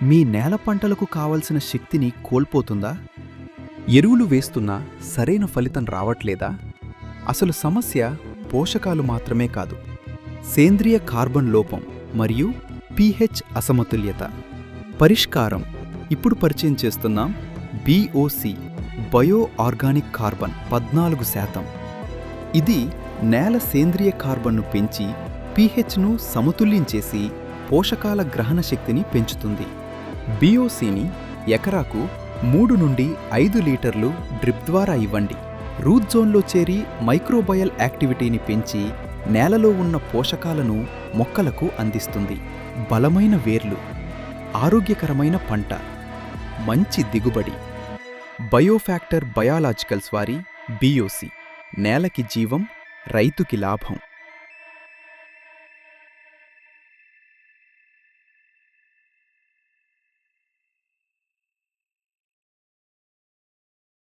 మీ నేల పంటలకు కావలసిన శక్తిని కోల్పోతుందా? ఎరువులు వేస్తున్నా సరైన ఫలితం రావట్లేదా? అసలు సమస్య పోషకాలు మాత్రమే కాదు, సేంద్రియ కార్బన్ లోపం మరియు pH అసమతుల్యత. పరిష్కారం ఇప్పుడు పరిచయం చేస్తున్నాం. BOC bio organic carbon 14%. ఇది నేల సేంద్రియ కార్బన్ను పెంచి pHను సమతుల్యం చేసి పోషకాల గ్రహణ శక్తిని పెంచుతుంది. BOCని ఎకరాకు 3 నుండి 5 లీటర్లు డ్రిప్ ద్వారా ఇవ్వండి. రూట్ జోన్లో చేరి మైక్రోబయల్ యాక్టివిటీని పెంచి నేలలో ఉన్న పోషకాలను మొక్కలకు అందిస్తుంది. బలమైన వేర్లు, ఆరోగ్యకరమైన పంట, మంచి దిగుబడి. బయోఫ్యాక్టర్ బయాలజికల్స్ వారి BOC నేలకి జీవం, రైతుకి లాభం.